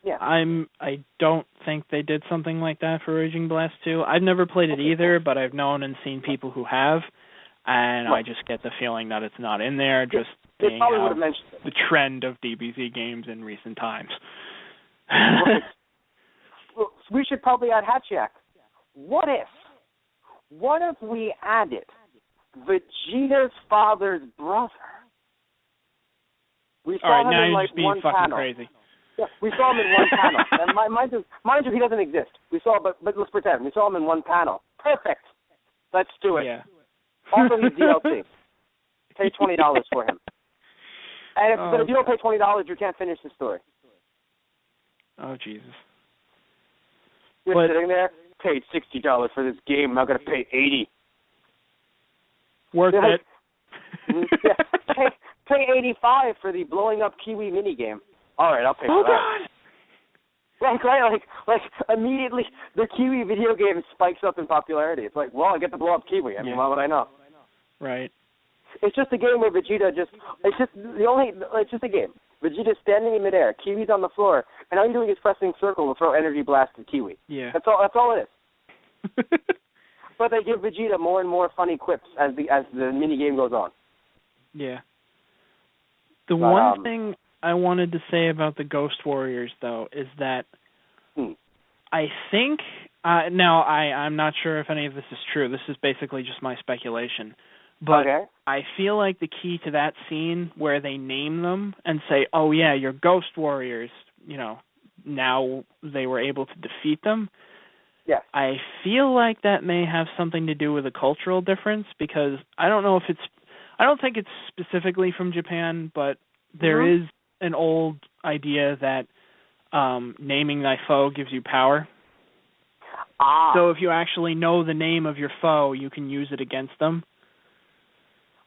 Yeah. I don't think they did something like that for Raging Blast 2. I've never played it either, but I've known and seen people who have, and I just get the feeling that it's not in there, just being the trend of DBZ games in recent times. Well, we should probably add Hatchak. What if we added Vegeta's father's brother? We saw him in like one panel. Crazy. Yeah, we saw him in one panel. And mind you, he doesn't exist. But let's pretend we saw him in one panel. Perfect. Let's do it. Yeah. Also, he's DLC. Pay $20 for him. And if you don't pay $20, you can't finish the story. Oh Jesus. You're sitting there, paid $60 for this game. I'm not going to pay $80. Worth it. Pay $85 for the blowing up Kiwi minigame. All right, I'll pay for that. God! Like immediately the Kiwi video game spikes up in popularity. It's like, well, I get to blow up Kiwi. I mean, why would I know? Right. It's just a game where Vegeta it's just a game. Vegeta's standing in midair, Kiwi's on the floor, and all you're doing is pressing circle to throw energy blast at Kiwi. Yeah. That's all it is. But they give Vegeta more and more funny quips as the mini game goes on. Yeah. The one thing I wanted to say about the Ghost Warriors, though, is that I think, now I'm not sure if any of this is true. This is basically just my speculation. But I feel like the key to that scene where they name them and say, oh, yeah, you're Ghost Warriors, now they were able to defeat them. Yes. I feel like that may have something to do with a cultural difference, because I don't think it's specifically from Japan, but there is an old idea that naming thy foe gives you power. So if you actually know the name of your foe, you can use it against them.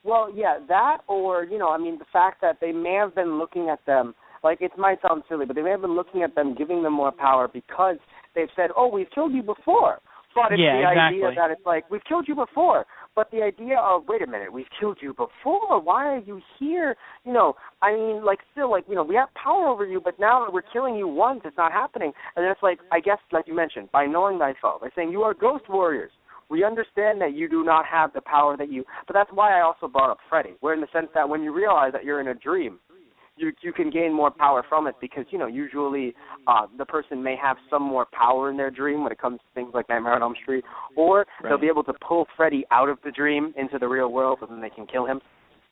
Well, yeah, that, or, the fact that they may have been looking at them, like, it might sound silly, but they may have been looking at them, giving them more power because they've said, oh, we've killed you before. But it's idea that it's like, we've killed you before. But the idea of, wait a minute, we've killed you before. Why are you here? We have power over you, but now that we're killing you once, it's not happening. And then it's like, I guess, like you mentioned, by knowing thy foe, by saying you are Ghost Warriors. We understand that you do not have the power that you... But that's why I also brought up Freddy, where in the sense that when you realize that you're in a dream, you can gain more power from it because, usually the person may have some more power in their dream when it comes to things like Nightmare on Elm Street, or they'll be able to pull Freddy out of the dream into the real world, and then they can kill him.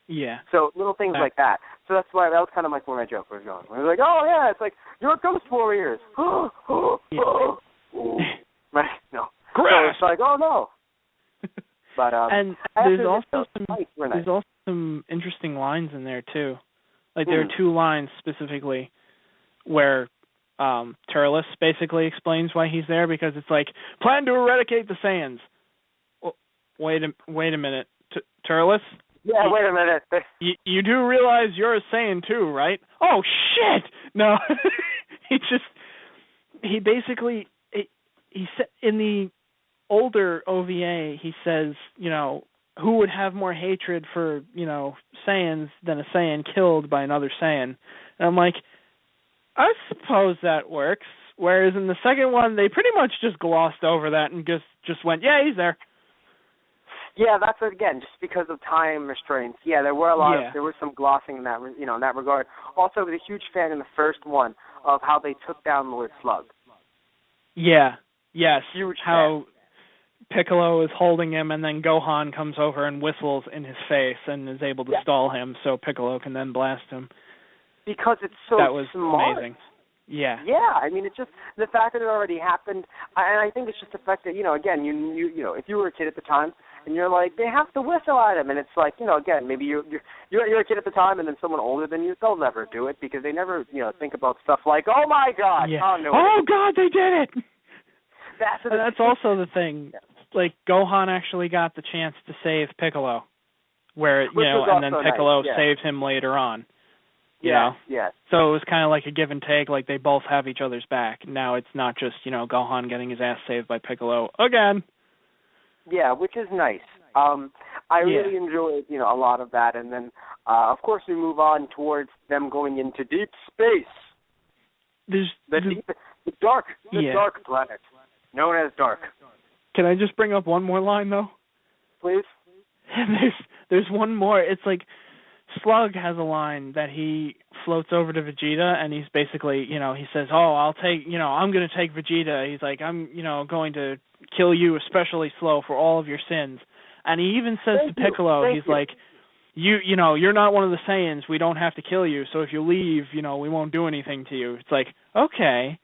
Yeah. So little things like that. So that's why that was kind of like where my joke was going. It was like, oh, yeah, it's like, you're Ghost Warriors. Right? No. So it's like, oh, no. But and there's also some interesting lines in there, too. Like, there are two lines specifically where Turles basically explains why he's there, because it's like, plan to eradicate the Saiyans. Well, wait a minute. Turles? Yeah, wait a minute. You do realize you're a Saiyan too, right? Oh, shit! No. He basically, he said, in the older OVA, he says, who would have more hatred for, Saiyans than a Saiyan killed by another Saiyan? And I'm like, I suppose that works. Whereas in the second one, they pretty much just glossed over that and just went, yeah, he's there. Yeah, that's, again, just because of time restraints. Yeah, there were there was some glossing in that, in that regard. Also, I was a huge fan in the first one of how they took down Lord Slug. Yeah, yes. Huge how Piccolo is holding him, and then Gohan comes over and whistles in his face and is able to stall him, so Piccolo can then blast him. Because it's so that was smart. Amazing. Yeah. Yeah, it's just the fact that it already happened, and I think it's just the fact that, again, you if you were a kid at the time, and you're like, they have to whistle at him, and it's like, again, maybe you're a kid at the time, and then someone older than you, they'll never do it, because they never, think about stuff like, oh my God, oh God, they did it! That's also the thing. Yeah. Like, Gohan actually got the chance to save Piccolo, where, and then Piccolo saved him later on. You know? Yeah. So it was kind of like a give and take, like they both have each other's back. Now it's not just, Gohan getting his ass saved by Piccolo again. Yeah, which is nice. I really enjoyed, a lot of that. And then, of course, we move on towards them going into deep space. The dark planet, known as Dark. Can I just bring up one more line, though? Please. There's one more. It's like Slug has a line that he floats over to Vegeta, and he's basically, he says, oh, I'm going to take Vegeta. He's like, I'm, going to kill you especially slow for all of your sins. And he even says to Piccolo, like, you're not one of the Saiyans. We don't have to kill you. So if you leave, we won't do anything to you. It's like, okay.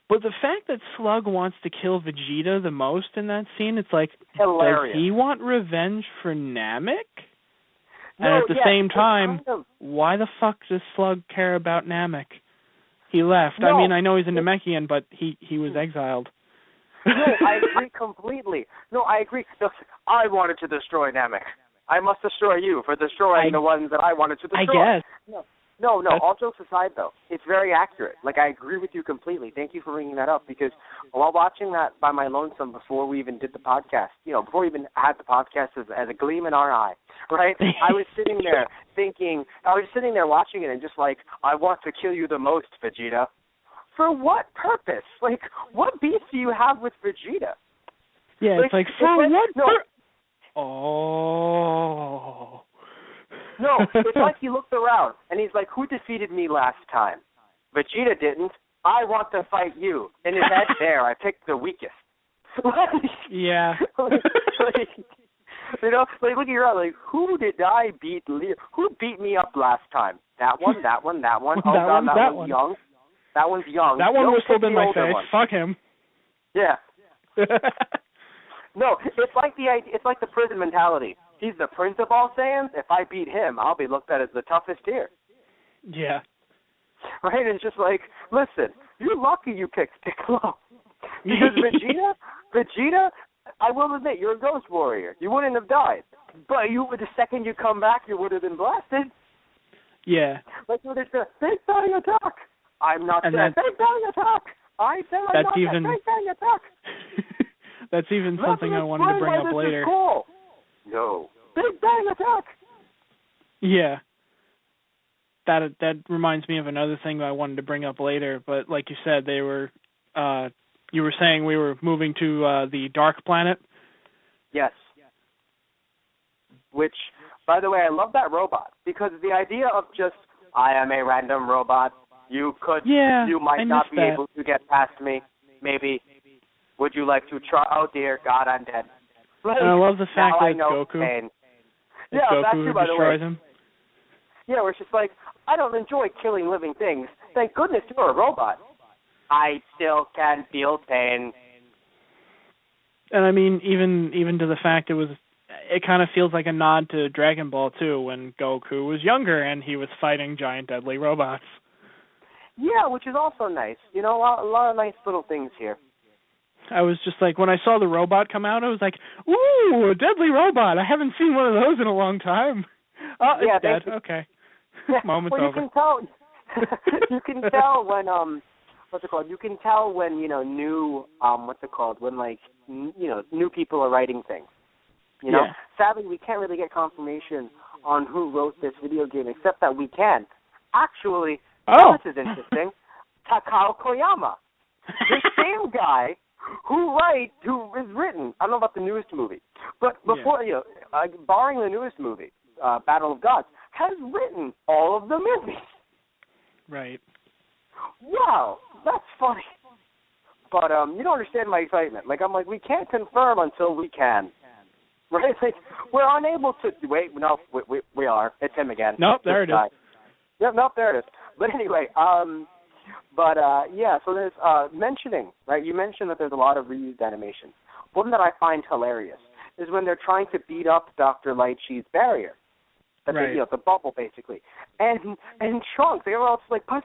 But the fact that Slug wants to kill Vegeta the most in that scene, it's like, hilarious. Does he want revenge for Namek? And at the same time, why the fuck does Slug care about Namek? He left. No. I mean, I know he's a Namekian, but he was exiled. No, I agree completely. No, I agree. No, I wanted to destroy Namek. I must destroy you for destroying the ones that I wanted to destroy. I guess. No. All jokes aside, though, it's very accurate. Like, I agree with you completely. Thank you for bringing that up, because while watching that by my lonesome before we even did the podcast, before we even had the podcast as a gleam in our eye, right? I was sitting there watching it and just like, I want to kill you the most, Vegeta. For what purpose? Like, what beef do you have with Vegeta? Yeah, it's like, for what purpose? Oh. No, it's like he looked around, and he's like, who defeated me last time? Vegeta didn't. I want to fight you. In his head, there, I picked the weakest. Yeah. You know, like looking around, like, who did I beat? Who beat me up last time? That one. Oh, God, that one's young. That one's young. That one whistled in my face. One. Fuck him. Yeah. No, it's like the prison mentality. He's the prince of all Saiyans. If I beat him, I'll be looked at as the toughest here. Yeah. Right? It's just like, listen, you're lucky you picked Piccolo. Because Vegeta, I will admit, you're a ghost warrior. You wouldn't have died. But the second you come back, you would have been blasted. Yeah. Like, there's a big bang attack. I'm not saying big bang attack. I said I'm not big bang attack. That's even something I wanted to bring up later. Cool. No. Big bang attack. Yeah. That reminds me of another thing that I wanted to bring up later, but like you said, you were saying we were moving to the Dark Planet? Yes. Which, by the way, I love that robot, because the idea of just, I am a random robot, you might not be able to get past me, maybe. Would you like to try? Oh, dear God, I'm dead. And I love the fact that it's Goku. Pain. It's Goku who destroys him. Yeah, where it's just like, I don't enjoy killing living things. Thank goodness you're a robot. I still can feel pain. And I mean, even to the fact it kind of feels like a nod to Dragon Ball too, when Goku was younger and he was fighting giant deadly robots. Yeah, which is also nice. You know, a lot of nice little things here. I was just like, when I saw the robot come out, I was like, ooh, a deadly robot. I haven't seen one of those in a long time. Oh, it's dead. Okay. Yeah. Moment's well, you over. can tell. You can tell when what's it called? You can tell when new when like new people are writing things. You know, sadly we can't really get confirmation on who wrote this video game, except that we can actually. Oh, this is interesting. Takao Koyama, the same guy who is written. I don't know about the newest movie, but before barring the newest movie, Battle of Gods, has written all of the movies. Right. Wow, that's funny. But you don't understand my excitement. Like, I'm like, we can't confirm until we can. Right? Like, we're unable to. Wait, no, we are. It's him again. Nope, there it is. Yep, nope, there it is. But anyway, so there's mentioning, right? You mentioned that there's a lot of reused animation. One that I find hilarious is when they're trying to beat up Dr. Light-Chi's barrier. The bubble, basically. And Trunks, they were all just like, punch.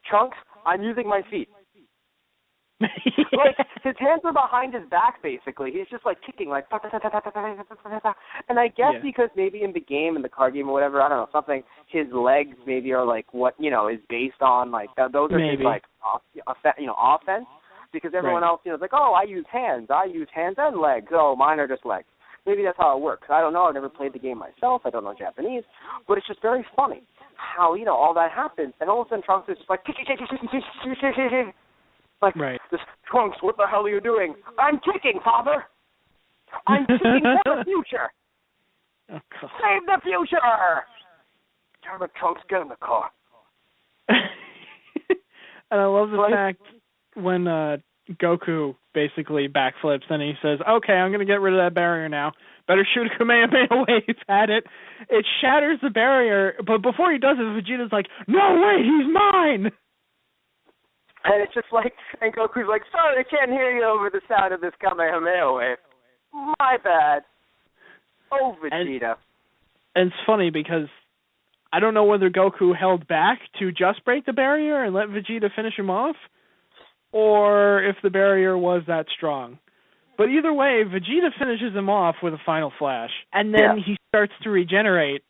Trunks, I'm using my feet. Like, his hands are behind his back, basically. He's just, like, kicking, like, and I guess because maybe in the game, in the card game or whatever, I don't know, something, his legs maybe are, like, what, is based on, like, those are his, like, offense, because everyone else, is like, oh, I use hands and legs. Oh, mine are just legs. Maybe that's how it works. I don't know. I've never played the game myself. I don't know Japanese. But it's just very funny how, all that happens. And all of a sudden Trunks is just like, like, this Trunks, what the hell are you doing? I'm kicking, Father. I'm kicking for the future. Oh, God. Save the future. Damn it, Trunks, get in the car. And I love the fact when Goku basically backflips and he says, okay, I'm going to get rid of that barrier now. Better shoot a Kamehameha wave at it. It shatters the barrier, but before he does it, Vegeta's like, no, wait, he's mine! And it's just like, and Goku's like, sorry, I can't hear you over the sound of this Kamehameha wave. My bad. Oh, Vegeta. And it's funny because I don't know whether Goku held back to just break the barrier and let Vegeta finish him off, or if the barrier was that strong. But either way, Vegeta finishes him off with a final flash, and then he starts to regenerate.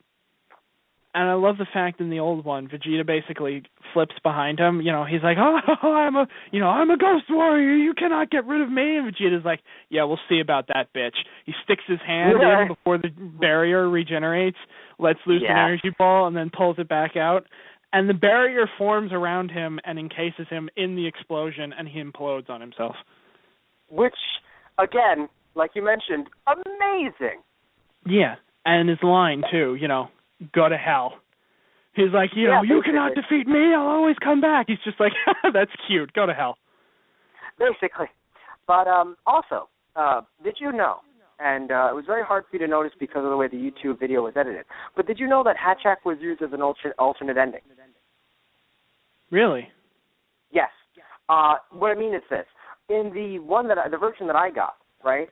And I love the fact in the old one, Vegeta basically flips behind him. He's like, "Oh, I'm a ghost warrior. You cannot get rid of me." And Vegeta's like, "Yeah, we'll see about that, bitch." He sticks his hand in before the barrier regenerates, lets loose an energy ball, and then pulls it back out. And the barrier forms around him and encases him in the explosion, and he implodes on himself. Which, again, like you mentioned, amazing. Yeah. And his line, too, go to hell. He's like, you cannot defeat me, I'll always come back. He's just like, that's cute, go to hell. Basically. But also, did you know, and it was very hard for you to notice because of the way the YouTube video was edited, but did you know that Hatchak was used as an alternate ending? Really? Yes. What I mean is this. In the version that I got, right,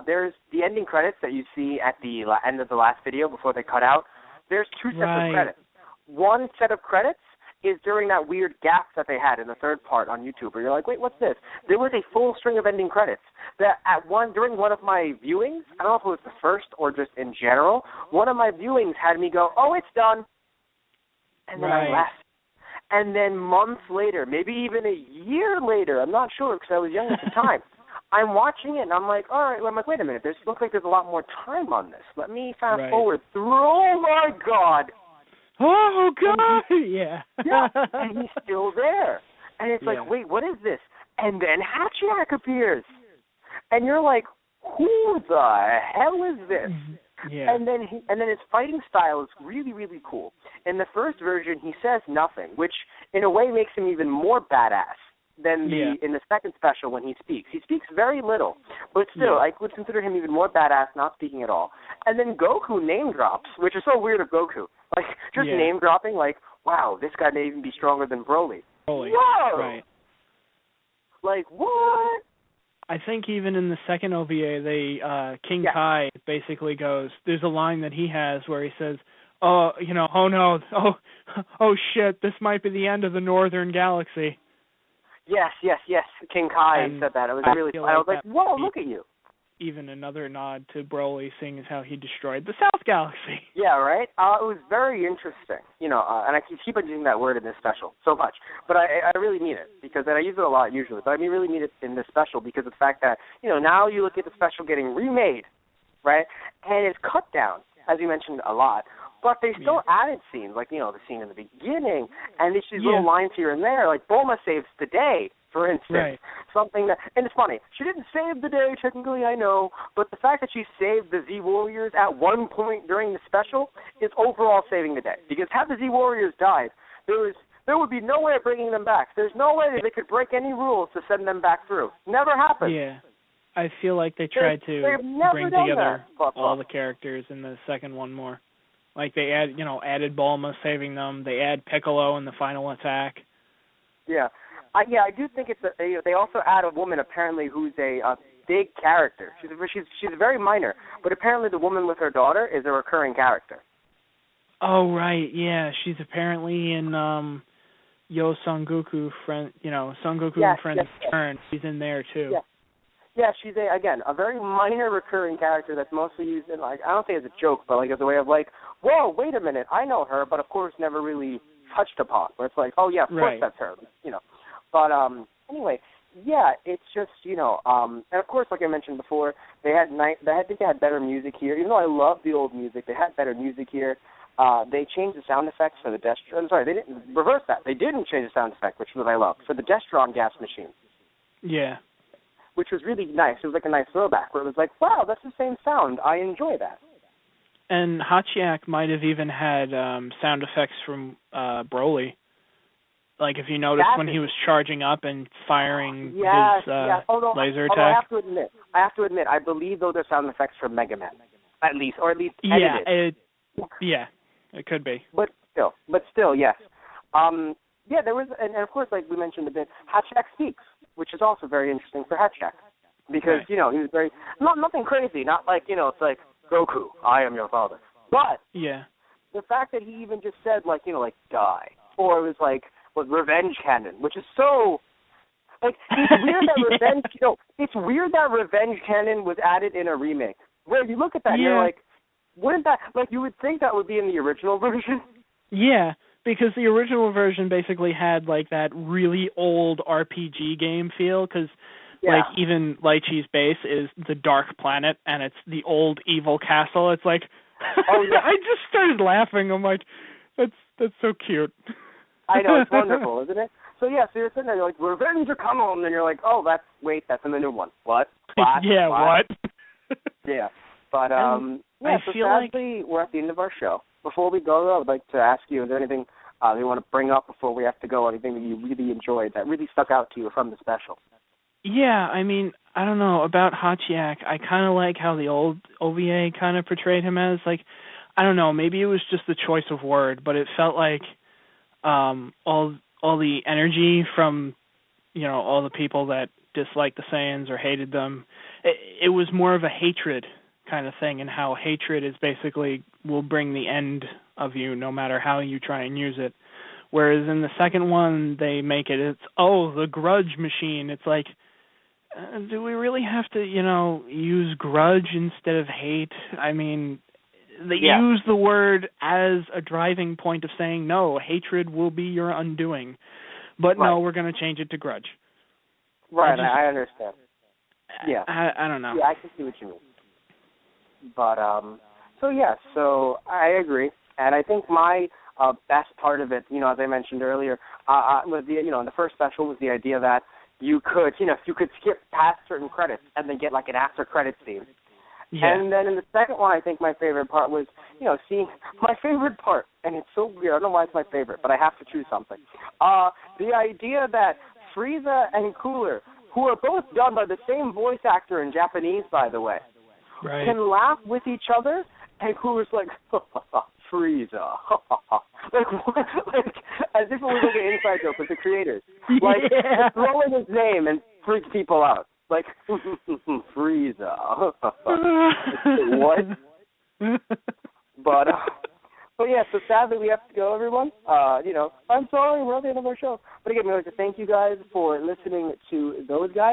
there's the ending credits that you see at the end of the last video before they cut out. There's two sets of credits. One set of credits is during that weird gap that they had in the third part on YouTube, where you're like, wait, what's this? There was a full string of ending credits that during one of my viewings, I don't know if it was the first or just in general, one of my viewings had me go, oh, it's done. And then I left. And then months later, maybe even a year later, I'm not sure because I was young at the time, I'm watching it and I'm like, all right, I'm like, wait a minute, looks like there's a lot more time on this. Let me fast forward through. Oh, my God. Oh, God! Yeah. And he's still there. And it's like, wait, what is this? And then Hatchak appears. And you're like, who the hell is this? Yeah. And then his fighting style is really, really cool. In the first version, he says nothing, which in a way makes him even more badass than in the second special when he speaks. He speaks very little, but still, I would consider him even more badass not speaking at all. And then Goku name drops, which is so weird of Goku. Like, just name dropping, like, wow, this guy may even be stronger than Broly. Whoa! Right. Like, what? I think even in the second OVA, King Kai basically goes, there's a line that he has where he says, oh no, oh shit, this might be the end of the Northern Galaxy. Yes, King Kai said that. It was really fun. I was like, whoa, look at you. Even another nod to Broly, seeing as how he destroyed the South Galaxy. Yeah, right? It was very interesting, and I keep on using that word in this special so much, but I really mean it, because I use it a lot usually, but I really mean it in this special because of the fact that, now you look at the special getting remade, right, and it's cut down, as you mentioned, a lot, but they still added scenes, like, the scene in the beginning, and these little lines here and there, like Bulma saves the day, for instance, something that, and it's funny, she didn't save the day, technically, I know, but the fact that she saved the Z-Warriors at one point during the special is overall saving the day, because had the Z-Warriors died, there would be no way of bringing them back. There's no way that they could break any rules to send them back through. Never happened. Yeah. I feel like they tried to bring together all the characters in the second one more. Like they added Bulma saving them. They add Piccolo in the final attack. Yeah. I do think they also add a woman apparently who's a big character. She's very minor, but apparently the woman with her daughter is a recurring character. Oh right, yeah. She's apparently in Yo Son Goku friend. Son Goku and Friends Return. She's in there too. Yeah. Yeah, she's a very minor recurring character that's mostly used in, like, I don't say as a joke, but like as a way of like, whoa, wait a minute, I know her, but of course never really touched upon. Where it's like, oh yeah, of course that's her, But anyway, yeah, it's just and of course, like I mentioned before, they had better music here. Even though I love the old music, they had better music here. They changed the sound effects for the Destron. Sorry, they didn't reverse that. They didn't change the sound effect, which was what I love, for the Destron gas machine. Yeah. Which was really nice. It was like a nice throwback where it was like, wow, that's the same sound. I enjoy that. And Hatchiak might have even had sound effects from Broly. Like if you notice when he was charging up and firing his laser attack. I have to admit, I believe those are sound effects from Mega Man, at least edited. It could be. But still, yes. There was, and of course, like we mentioned a bit, Hatchiak speaks, which is also very interesting for Hatchiak, because he was very nothing crazy, not like it's like Goku, I am your father, but the fact that he even just said like die, or it was like revenge cannon, which is so like it's weird that revenge it's weird that revenge cannon was added in a remake. Where you look at that and you're like, wouldn't that you would think that would be in the original version? Yeah. Because the original version basically had, like, that really old RPG game feel, because, like, even Lychee's base is the Dark Planet, and it's the old evil castle. It's like, I just started laughing. I'm like, that's so cute. I know, it's wonderful, isn't it? So you're sitting there, you're like, revenge are coming, and you're like, oh, that's in the new one. What? What? Yeah. But I so feel sadly, we're at the end of our show. Before we go, though, I would like to ask you, is there anything you want to bring up before we have to go? Anything that you really enjoyed that really stuck out to you from the special? Yeah, I mean, I don't know about Hachiak. I kind of like how the old OVA kind of portrayed him as, like, I don't know, maybe it was just the choice of word, but it felt like all the energy from, all the people that disliked the Saiyans or hated them, it was more of a hatred kind of thing, and how hatred is basically will bring the end of you no matter how you try and use it. Whereas in the second one, they make it's the grudge machine. It's like, do we really have to, use grudge instead of hate? I mean, they use the word as a driving point of saying, no, hatred will be your undoing. But no, we're going to change it to grudge. Right, I understand. Yeah. I don't know. Yeah, I can see what you mean. But, so I agree. And I think my best part of it, as I mentioned earlier, was the first special was the idea that you could skip past certain credits and then get like an after credits scene. Yeah. And then in the second one, I think my favorite part was, seeing my favorite part, and it's so weird. I don't know why it's my favorite, but I have to choose something. The idea that Frieza and Cooler, who are both done by the same voice actor in Japanese, by the way, can laugh with each other, and Cooler's like, Frieza, like as if it was like an inside joke with the creators, like throwing his name and freak people out. Like, Frieza. What? But yeah, so sadly we have to go, everyone. I'm sorry, we're at the end of our show. But again, we'd like to thank you guys for listening to those guys.